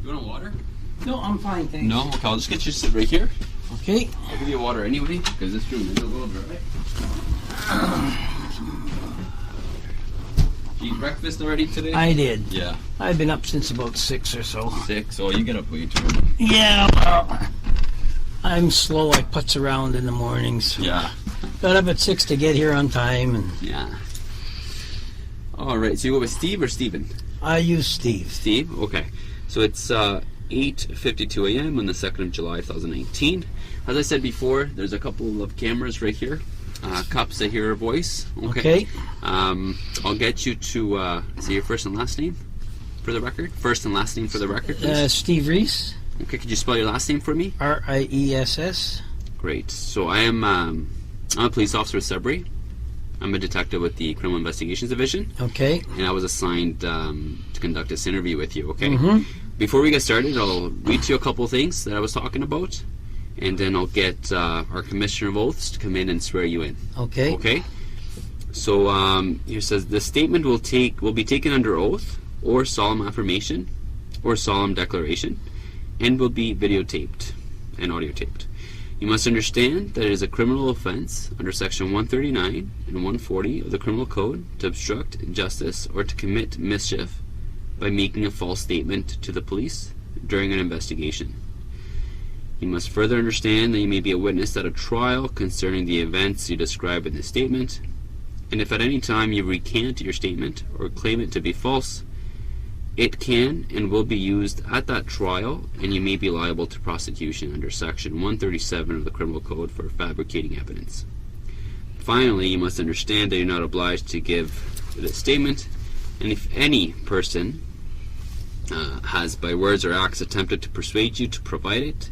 You want water? No, I'm fine, thanks. No? Okay, I'll just get you to sit right here. Okay. I'll give you water anyway, because this room is a little dry. Did you eat breakfast already today? I did. Yeah. I've been up since about 6 or so. 6? Oh, you get up way too early. Yeah, well, I'm slow. I putz around in the mornings. Yeah. Got up at 6 to get here on time. And Yeah. Alright, so you go with Steve or Steven? I use Steve. Steve? Okay. So it's 8:52 a.m. on the 2nd of July 2019. As I said before, there's a couple of cameras right here. Cops that hear her voice. Okay. I'll get you to say your first and last name for the record. First and last name for the record, please. Steve Riess. Okay, could you spell your last name for me? Riess. Great. So I'm a police officer with Sudbury. I'm a detective with the Criminal Investigations Division. Okay. And I was assigned to conduct this interview with you, okay? Mm-hmm. Before we get started, I'll read to you a couple of things that I was talking about, and then I'll get our Commissioner of Oaths to come in and swear you in. Okay. Okay? So here says, the statement will be taken under oath, or solemn affirmation, or solemn declaration, and will be videotaped and audio taped. You must understand that it is a criminal offense under Section 139 and 140 of the Criminal Code to obstruct justice or to commit mischief by making a false statement to the police during an investigation. You must further understand that you may be a witness at a trial concerning the events you describe in this statement, and if at any time you recant your statement or claim it to be false, it can and will be used at that trial, and you may be liable to prosecution under Section 137 of the Criminal Code for fabricating evidence. Finally, you must understand that you're not obliged to give this statement, and if any person has by words or acts attempted to persuade you to provide it,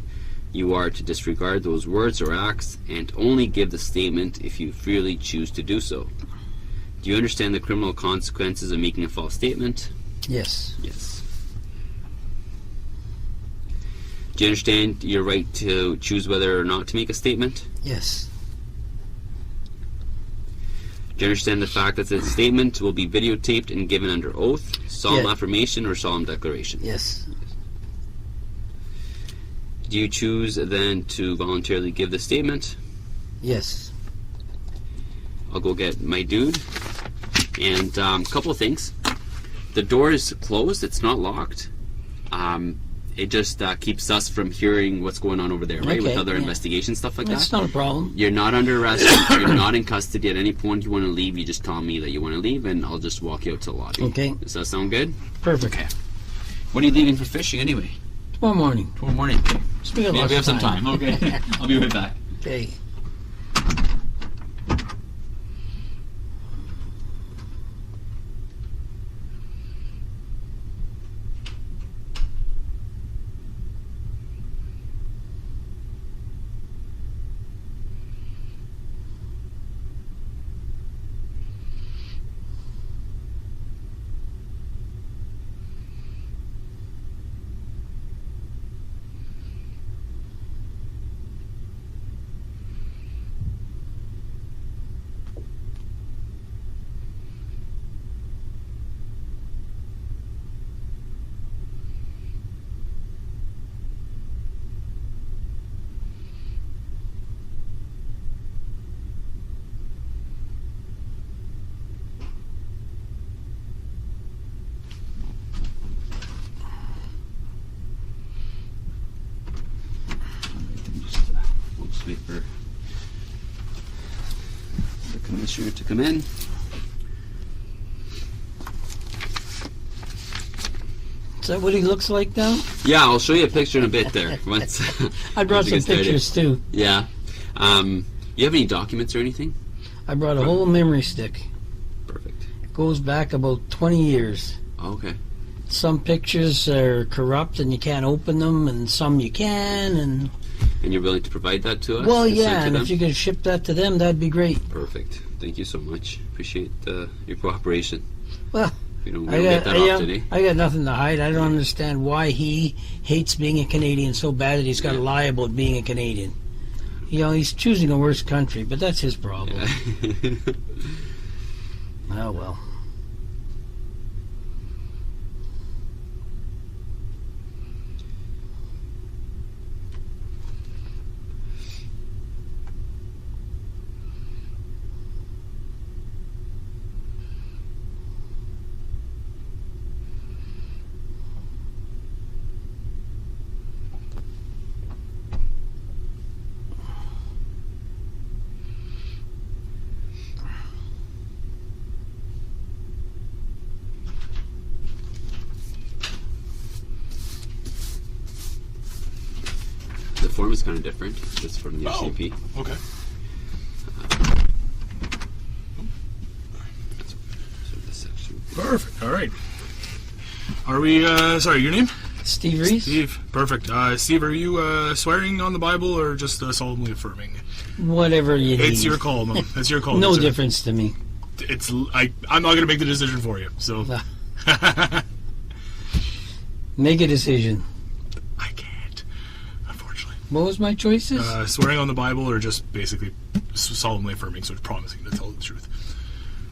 you are to disregard those words or acts and only give the statement if you freely choose to do so. Do you understand the criminal consequences of making a false statement? Yes. Yes. Do you understand your right to choose whether or not to make a statement? Yes. Do you understand the fact that the statement will be videotaped and given under oath, solemn Yeah. affirmation, or solemn declaration? Yes. Do you choose then to voluntarily give the statement? Yes. I'll go get my dude. And a couple of things. The door is closed, it's not locked. It just keeps us from hearing what's going on over there, right? Okay, With other yeah. investigation stuff like That's that. not a problem. You're not under arrest, you're not in custody. At any point you want to leave, you just tell me that you want to leave, and I'll just walk you out to the lobby. Okay. Does that sound good? Perfect. Okay. When are you leaving for fishing anyway? Tomorrow morning. Tomorrow morning. Okay. We got Yeah, lots we have of some time. Okay. I'll be right back. Okay. We'll just wait for the commissioner to come in. Is that what he looks like now? Yeah, I'll show you a picture in a bit there. Once I brought once we some get started. pictures too. Yeah. You have any documents or anything? I brought a whole memory stick. Perfect. It goes back about 20 years. Okay. Some pictures are corrupt and you can't open them, and some you can. And And you're willing to provide that to us? well, to send yeah, to and them? if you could ship that to them, that'd be great. Perfect. Thank you so much. Appreciate your cooperation. Well, We don't get that often, eh? I got nothing to hide. I don't understand why he hates being a Canadian so bad that he's got to lie about being a Canadian. You know, he's choosing a worse country, but that's his problem. Yeah. Oh, well. form is kind of different. It's from the RCMP. Okay. So this section. Perfect. All right. Are we, sorry, your name? Steve Riess? Steve. Perfect. Steve, are you swearing on the Bible or just solemnly affirming? Whatever you need. It's your call, Mo. It's your call. No It's difference to me. I'm not going to make the decision for you, so. Make a decision. I can't, unfortunately. What was my choices? Swearing on the Bible or just basically solemnly affirming, so promising to tell the truth.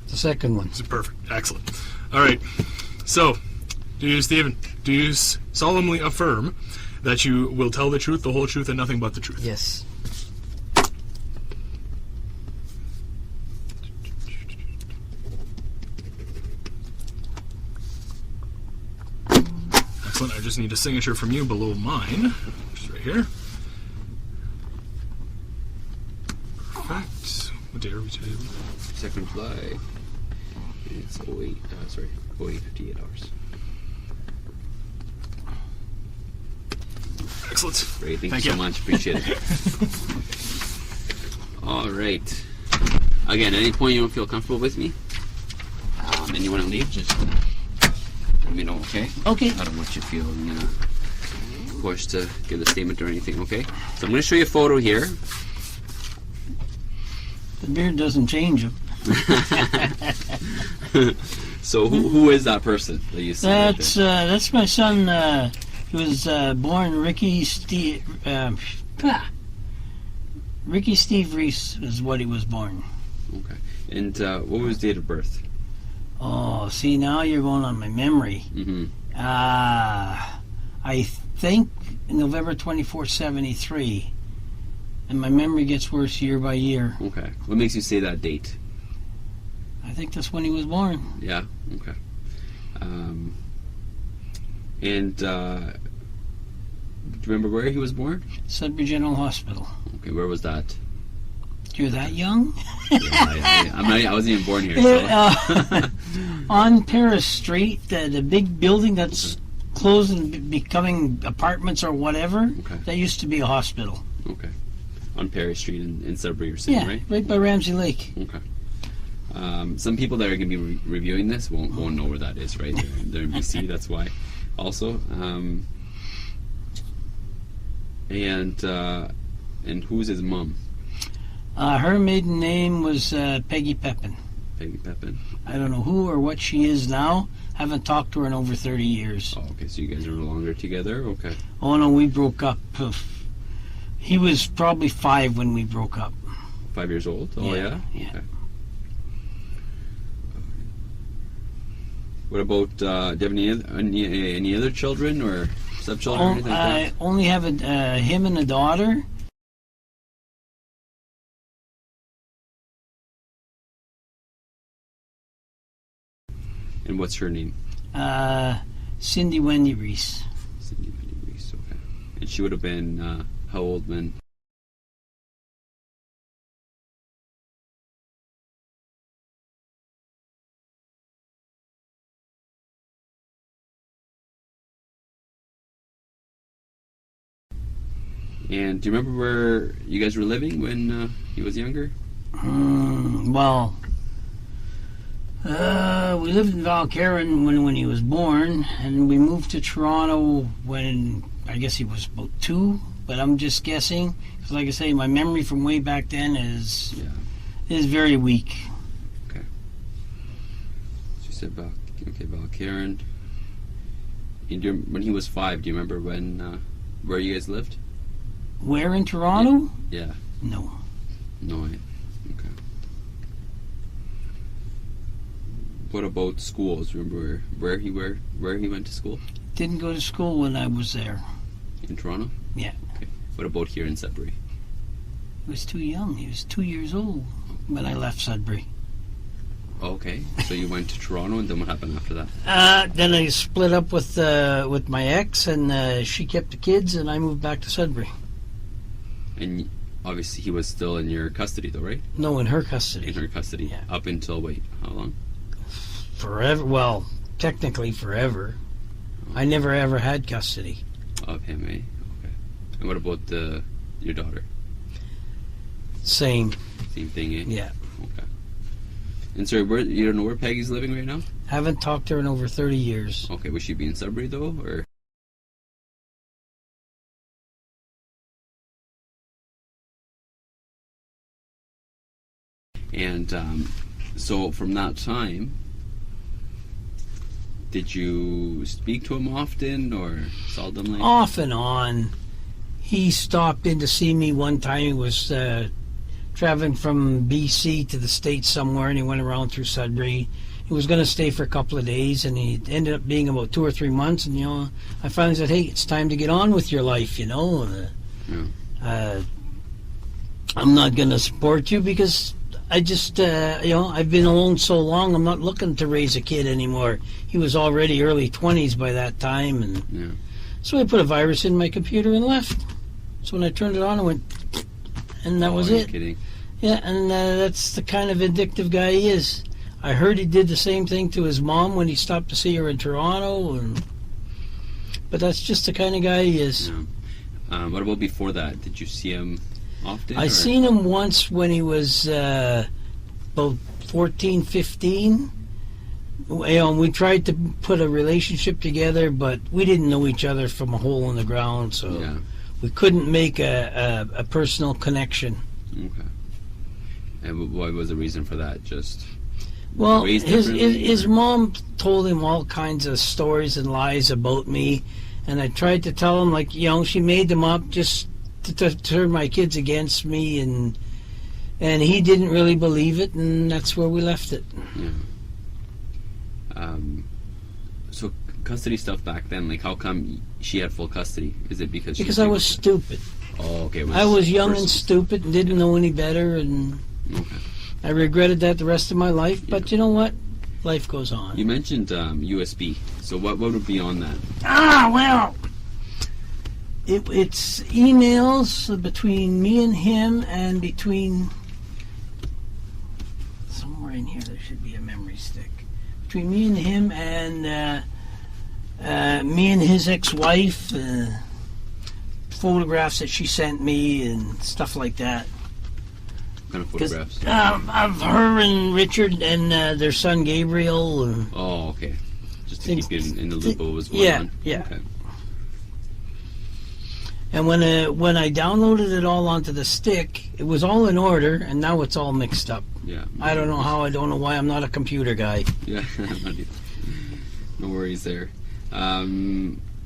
The second one. It's perfect. Excellent. All right. So, do you solemnly affirm that you will tell the truth, the whole truth, and nothing but the truth? Yes. Excellent. I just need a signature from you below mine, which is right here. Perfect. What day are we today? 2nd of July. It's 08:58 hours. Excellent. Great, thank Thank you you. so much. Appreciate it. All right. Again, at any point you don't feel comfortable with me, and you want to leave, just let me know, okay? Okay. I don't want you feeling forced to give a statement or anything, okay? So I'm going to show you a photo here. The beard doesn't change him. So who is that person that you see? right there? That's my son. He was born Ricky Steve. Ricky Steve Riess is what he was born. Okay. And what was his date of birth? Oh, see, now you're going on my memory. Mm-hmm. I think November 24, 73. And my memory gets worse year by year. Okay. What makes you say that date? I think that's when he was born. Yeah. Okay. And do you remember where he was born? Sudbury General Hospital. Okay. Where was that? You're that young? Yeah, I wasn't even born here. So. On Paris Street, the big building that's closed and becoming apartments or whatever, Okay. that used to be a hospital. Okay. On Perry Street in Sudbury, you're saying, Yeah, right? by Ramsey Lake. Okay. Some people that are going to be reviewing this won't know where that is, right? They're in BC, that's why. Also, and who's his mom? Her maiden name was Peggy Pepin. Peggy Pepin. I don't know who or what she is now. Haven't talked to her in over 30 years. Oh, okay. So you guys are no longer together. Okay. Oh no, we broke up. He was probably 5 when we broke up. 5 years old. Oh yeah. Yeah. Okay. What about? Do you have any other children or stepchildren or anything like I that? only have him and a daughter. And what's her name? Cindy Wendy Riess. Cindy Wendy Riess. Okay. And she would have been how old when? And do you remember where you guys were living when he was younger? Well, we lived in Valcarin when he was born, and we moved to Toronto when I guess he was about 2. But I'm just guessing, because like I say, my memory from way back then is very weak. Okay. So you said Valcarin. And when he was 5, do you remember when where you guys lived? Where in Toronto? Yeah. No. No. Okay. What about schools? Remember where he went to school? Didn't go to school when I was there. In Toronto? Yeah. Okay. What about here in Sudbury? He was too young. He was 2 years old when I left Sudbury. Okay. So you went to Toronto, and then what happened after that? Then I split up with my ex, and she kept the kids, and I moved back to Sudbury. And obviously he was still in your custody, though, right? No, in her custody. In her custody. Yeah. Up until, wait, how long? Forever. Well, technically forever. I never ever had custody. Of him, eh? Okay. And what about the your daughter? Same. Same thing, eh? Yeah. Okay. And sorry, you don't know where Peggy's living right now? Haven't talked to her in over 30 years. Okay, would she be in Sudbury though, or? And so from that time, did you speak to him often or seldomly? Off and on. He stopped in to see me one time. He was traveling from BC to the States somewhere, and he went around through Sudbury. He was going to stay for a couple of days, and he ended up being about 2 or 3 months. And, I finally said, hey, it's time to get on with your life, Yeah. I'm not going to support you because I just, I've been alone so long, I'm not looking to raise a kid anymore. He was already early 20s by that time, and Yeah. so I put a virus in my computer and left. So when I turned it on, I went, and that was Are you it. kidding? Yeah, and that's the kind of vindictive guy he is. I heard he did the same thing to his mom when he stopped to see her in Toronto, but that's just the kind of guy he is. Yeah. What about before that? Did you see him often? I seen him once when he was about 14, 15. We tried to put a relationship together, but we didn't know each other from a hole in the ground, so Yeah. we couldn't make a personal connection. Okay. And what was the reason for that? Just Well, raised differently, his or? mom told him all kinds of stories and lies about me, and I tried to tell him, she made them up just to turn my kids against me, and he didn't really believe it, and that's where we left it. Yeah. So custody stuff back then, how come she had full custody? Is it because I was stupid. Oh, okay. I was young and versus- stupid and didn't know any better, and Okay. I regretted that the rest of my life, but you know what? Life goes on. You mentioned USB. So what would be on that? Well, it's emails between me and him, and between somewhere in here there should be a memory stick between me and him, and me and his ex-wife, photographs that she sent me and stuff like that. What kind of 'Cause, photographs? of her and Richard and their son Gabriel. And, Oh, okay. Just to Things- keep you in the loop of what was going yeah, on. yeah. Okay. and when I downloaded it all onto the stick, it was all in order, and now it's all mixed up. Yeah. I don't know how. I don't know why. I'm not a computer guy. Yeah. No worries there.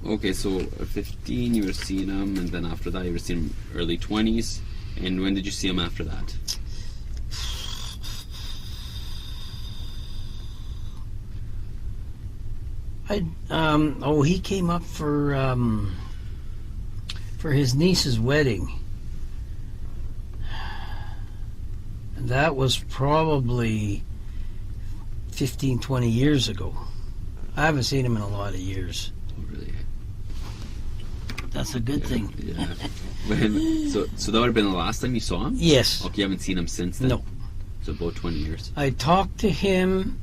Okay, so at 15 you were seeing him, and then after that you were seeing him early 20s. And when did you see him after that? He came up for his niece's wedding. And that was probably 15, 20 years ago. I haven't seen him in a lot of years. Oh, really? That's a good thing. Yeah. So that would have been the last time you saw him? Yes. Okay, you haven't seen him since then? No. So about 20 years. I talked to him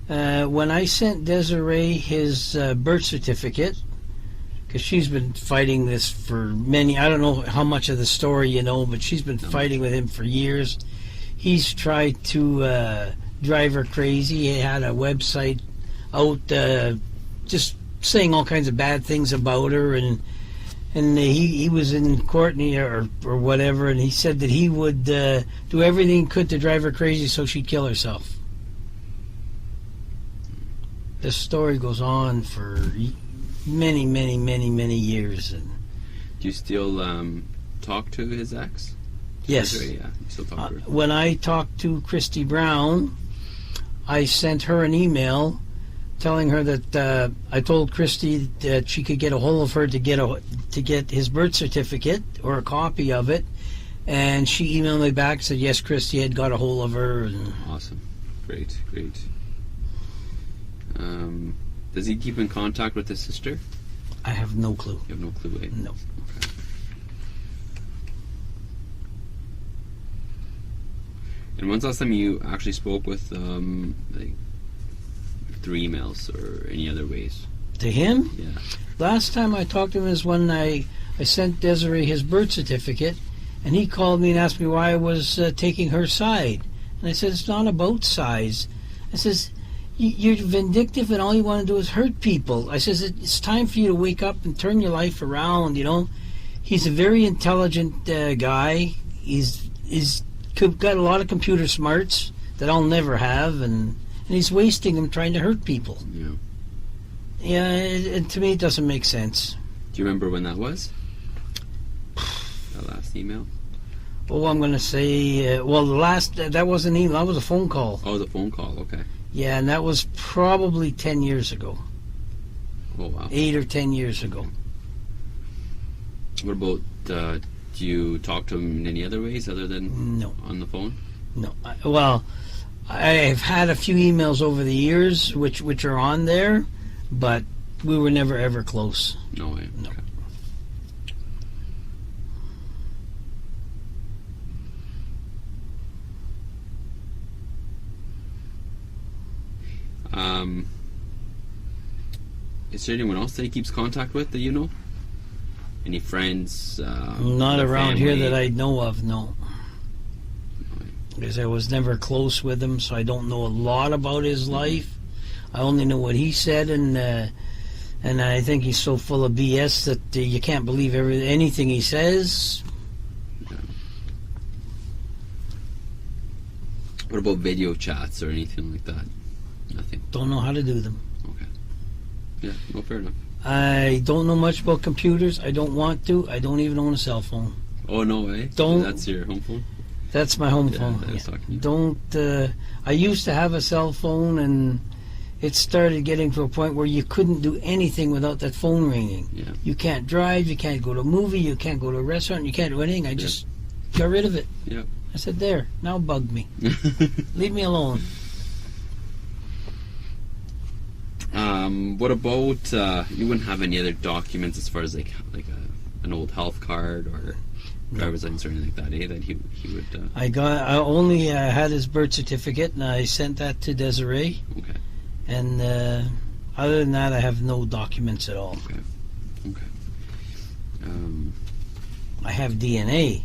when I sent Desiree his birth certificate, because she's been fighting this for I don't know how much of the story you know, but she's been fighting with him for years. He's tried to drive her crazy. He had a website out just saying all kinds of bad things about her, and he was in court or whatever, and he said that he would do everything he could to drive her crazy so she'd kill herself. The story goes on for many, many, many, many years. And Do you still talk to his ex? yes, Yeah, you still talk to her. when I talked to Christy Brown, I sent her an email telling her that I told Christy that she could get a hold of her to get his birth certificate or a copy of it, and she emailed me back, said yes, Christy had got a hold of her. And Awesome. Great. Does he keep in contact with his sister? I have no clue. You have no clue, eh? No. Okay. And when's the last time you actually spoke with, through emails or any other ways? To him? Yeah. Last time I talked to him is when I I sent Desiree his birth certificate, and he called me and asked me why I was taking her side. And I said, it's not about size. I says, you're vindictive and all you want to do is hurt people. I says, it's time for you to wake up and turn your life around, you know. He's a very intelligent guy. He's got a lot of computer smarts that I'll never have, and he's wasting them trying to hurt people. Yeah. Yeah, and to me it doesn't make sense. Do you remember when that was? That last email? Oh, I'm going to say, well, that wasn't an email, that was a phone call. Oh, the phone call, okay. Yeah, and that was probably 10 years ago. Oh, wow. 8 or 10 years ago. What about, do you talk to him in any other ways other than No. on the phone? No. I've had a few emails over the years which are on there, but we were never ever close. No way. No. Okay. Is there anyone else that he keeps contact with that you know? Any friends? Not their around here family? that I know of, no. Because I was never close with him, so I don't know a lot about his life. I only know what he said, and I think he's so full of BS that you can't believe anything he says. Yeah. What about video chats or anything like that? Nothing. Don't know how to do them. Okay. Yeah, no, fair enough. I don't know much about computers. I don't want to. I don't even own a cell phone. Oh, no way? Don't- That's your home phone? That's my home Yeah, phone. I was talking to you. Don't. I used to have a cell phone, and it started getting to a point where you couldn't do anything without that phone ringing. Yeah. You can't drive. You can't go to a movie. You can't go to a restaurant. You can't do anything. I just got rid of it. Yeah. I said, there, now bug me. Leave me alone. What about, you wouldn't have any other documents as far as like an old health card or driver's license or anything like that, eh? That he would, I only had his birth certificate, and I sent that to Desiree. okay. And other than that, I have no documents at all. Okay. I have DNA.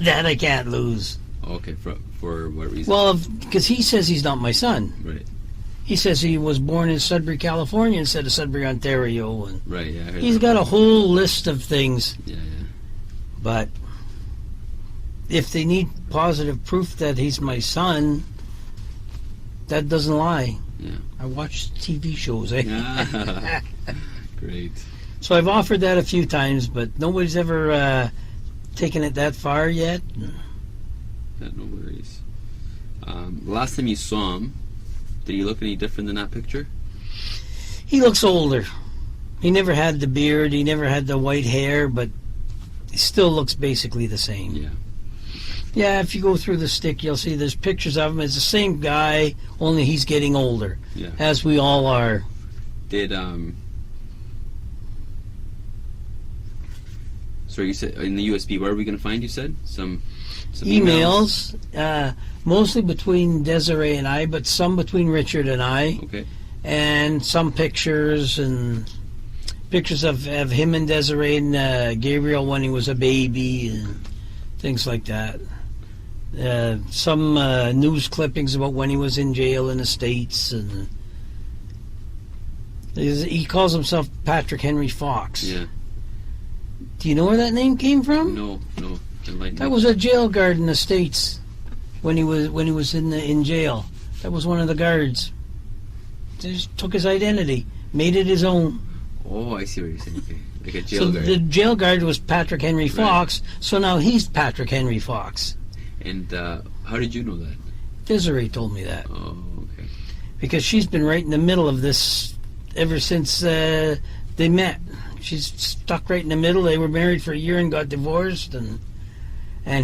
That I can't lose. Okay, for what reason? Well, because he says he's not my son. Right. He says he was born in Sudbury, California instead of Sudbury, Ontario. And Right, yeah. I heard he's that. got a whole list of things. Yeah. But if they need positive proof that he's my son, that doesn't lie. Yeah. I watch TV shows. Eh? Yeah. Great. So I've offered that a few times, but nobody's ever taken it that far yet. Yeah, no worries. Last time you saw him, did he look any different than that picture? He looks older. He never had the beard. He never had the white hair, but he still looks basically the same. Yeah. Yeah, if you go through the stick, you'll see there's pictures of him. It's the same guy, only he's getting older, Yeah. as we all are. Did so you said in the USB, where are we going to find? You said some Emails, mostly between Desiree and I, but some between Richard and I, Okay. and some pictures and pictures of him and Desiree and Gabriel when he was a baby and things like that. Some news clippings about when he was in jail in the States, and he calls himself Patrick Henry Fox. Yeah. Do you know where that name came from? No. Enlighten That me. was a jail guard in the States when he was in jail. That was one of the guards. They just took his identity, made it his own. Oh, I see what you're saying. Okay. Like a jail So guard. the jail guard was Patrick Henry Fox, so now he's Patrick Henry Fox. And how did you know that? Desiree told me that, Oh, okay. because she's been right in the middle of this ever since they met. She's stuck right in the middle. They were married for a year and got divorced, and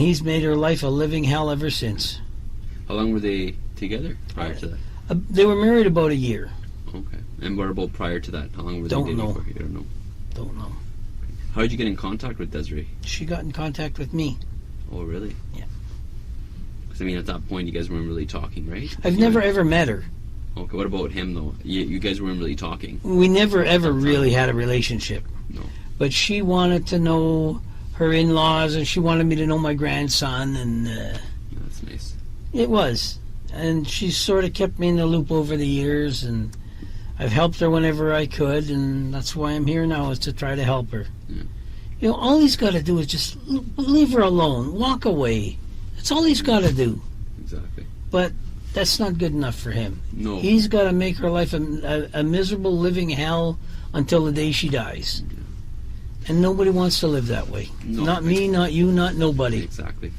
he's made her life a living hell ever since. How long were they together prior to that? They were married about a year. Okay. And what about prior to that? How long were Don't they dating know. for? You don't know. Don't know. How did you get in contact with Desiree? She got in contact with me. Oh, really? Yeah. Because, I mean, at that point, you guys weren't really talking, right? I've never ever met her. Okay, what about him, though? You guys weren't really talking? We never ever really had a relationship. No. but she wanted to know her in-laws, and she wanted me to know my grandson, and That's nice. it was. And she sort of kept me in the loop over the years, and I've helped her whenever I could, and that's why I'm here now, is to try to help her. Yeah. You know, all he's got to do is just leave her alone, walk away. That's all he's got to do. Exactly. But that's not good enough for him. No. He's got to make her life a miserable living hell until the day she dies. And nobody wants to live that way. No. Not me, not you, not nobody. Exactly.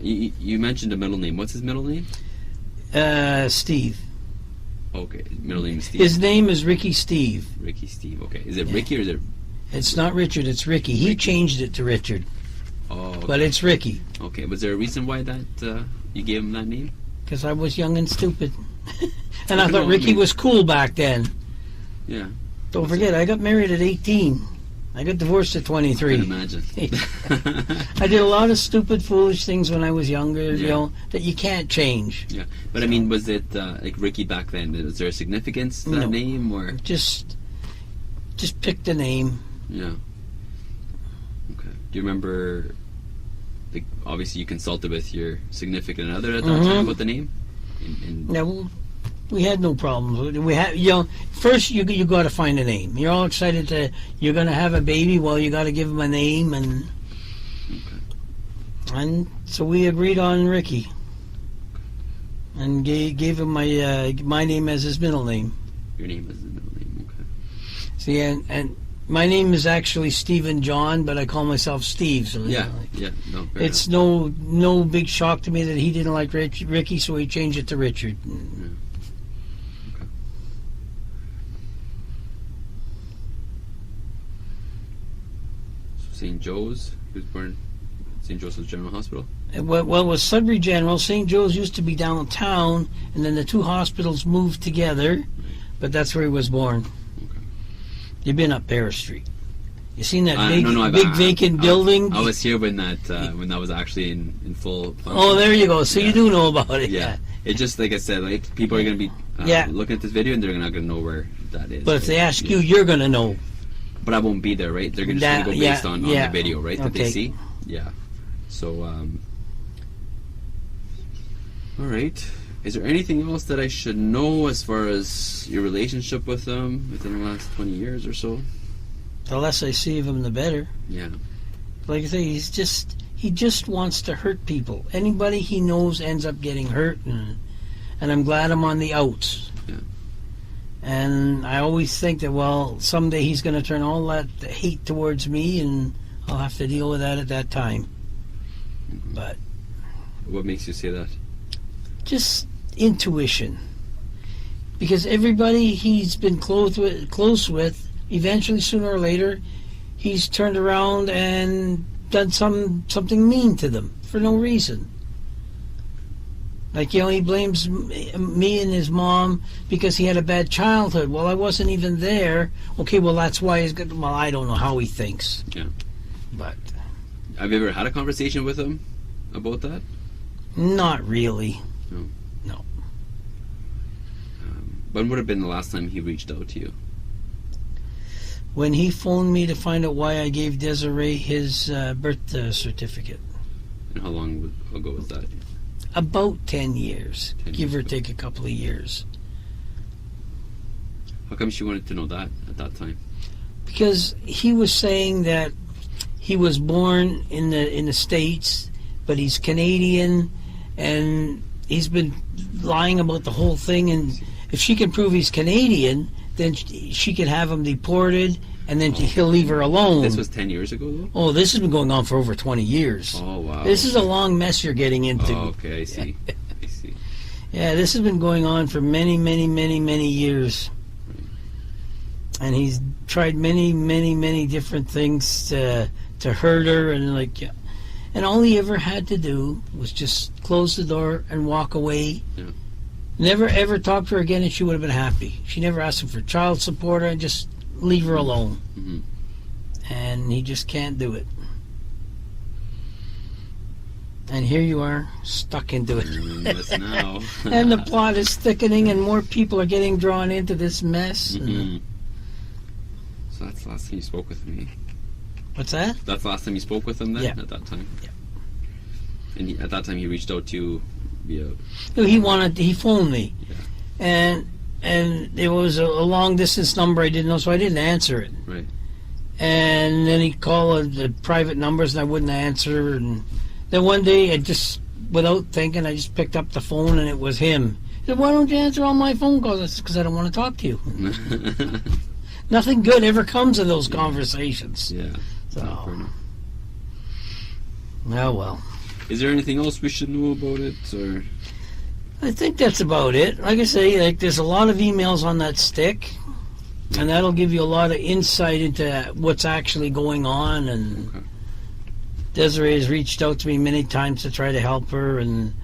You mentioned a middle name. What's his middle name? Steve. Okay, middle name is Steve. His name is Ricky Steve. Ricky Steve. Okay, is it Ricky or is it? It's not Richard, it's Ricky. He changed it to Richard, Oh, okay. but it's Ricky. Okay, was there a reason why that you gave him that name? Because I was young and stupid. And I No, thought I Ricky mean- was cool back then. Yeah, Don't forget, I got married at 18. I got divorced at I 23. can imagine. I did a lot of stupid, foolish things when I was younger, you Yeah. know, that you can't change. Yeah, but I mean, was it like Ricky back then? Was there a significance to that No. name, or Just pick the name. yeah? Okay. Do you remember? Like, obviously, you consulted with your significant other at that Mhm. time about the name. No, we had no problems. We had, you know, first you got to find a name. You're all excited you're going to have a baby. Well, you got to give him a name, and so we agreed on Ricky, and gave him my name as his middle name. Your name is the middle name. Okay. See, and my name is actually Stephen John, but I call myself Steve. So Yeah. Yeah. No. Fair it's no big shock to me that he didn't like Ricky, so he changed it to Richard. St. Joe's. He was born at St. Joseph's General Hospital. Well, it was Sudbury General. St. Joe's used to be downtown, and then the two hospitals moved together, but that's where he was born. Okay. You've been up Paris Street. You seen that No, big vacant building? I was here when that was actually in full function. Oh, there you go. So Yeah. you do know about it. Yeah. It just, like I said, like, people are going to be Yeah. looking at this video and they're not going to know where that is. But if they ask Yeah. you, you're going to know. But I won't be there, right? They're just going to go Yeah, based on yeah. the video, right? That they Okay. see. Yeah. So, all right. Is there anything else that I should know as far as your relationship with them within the last 20 years or so? The less I see of him, the better. Yeah. Like I say, he just wants to hurt people. Anybody he knows ends up getting hurt, and I'm glad I'm on the outs. Yeah. And I always think that, well, someday he's going to turn all that hate towards me, and I'll have to deal with that at that time. Mm-hmm. But What makes you say that? just intuition. Because everybody he's been close with, eventually, sooner or later, he's turned around and done something mean to them for no reason. Like, you know, he blames me and his mom because he had a bad childhood. Well, I wasn't even there. Okay, well, that's why he's good. Well, I don't know how he thinks. Yeah. But Have you ever had a conversation with him about that? not really. No. When would have been the last time he reached out to you? When he phoned me to find out why I gave Desiree his birth certificate. And how long ago was that? About 10 years, 10 give years or ago. take a couple of years. How come she wanted to know that at that time? Because he was saying that he was born in the States, but he's Canadian, and he's been lying about the whole thing. And if she can prove he's Canadian, then she could have him deported, and then he'll leave her alone. This was 10 years ago, though? Oh, this has been going on for over 20 years. Oh, wow. This is a long mess you're getting into. Oh, okay, I see. I see. Yeah, this has been going on for many, many, many, many years. And he's tried many, many, many different things to hurt her, and and all he ever had to do was just close the door and walk away. Yeah. Never ever talk to her again, and she would have been happy. She never asked him for child support, and just leave her alone. Mm-hmm. And he just can't do it. And here you are, stuck into it. Yes, now. And the plot is thickening, and more people are getting drawn into this mess. Mhm. So that's the last time you spoke with me. What's that? That's the last time you spoke with him then? Yeah. At that time? Yeah. And at that time he reached out to you via... He phoned me. Yeah. And it was a long distance number I didn't know, so I didn't answer it. Right. And then he called the private numbers and I wouldn't answer. And then one day, without thinking, I just picked up the phone and it was him. He said, "Why don't you answer all my phone calls?" I said, "Because I don't want to talk to you." Nothing good ever comes of those conversations. Yeah. So, Fair enough. oh well. Is there anything else we should know about it, or...? I think that's about it. Like I say, there's a lot of emails on that stick, and that'll give you a lot of insight into what's actually going on. And Okay. Desiree has reached out to me many times to try to help her, and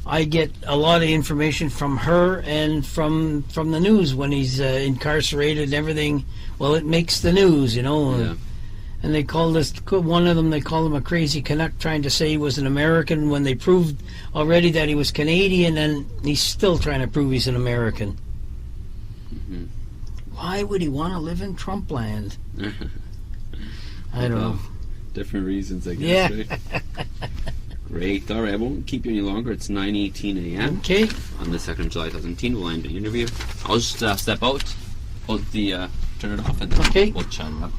I get a lot of information from her and from the news when he's incarcerated and everything. Well, it makes the news, you know. Yeah. And they called one of them, they called him a crazy Canuck, trying to say he was an American when they proved already that he was Canadian, and he's still trying to prove he's an American. Mm-hmm. Why would he want to live in Trump land? I don't know. Different reasons, I guess. Yeah. Right? Great. All right, I won't keep you any longer. It's 9:18 a.m. Okay. On the 2nd of July 2017. We'll end the interview. I'll just step out, turn it off, and then Okay. we'll chat it up.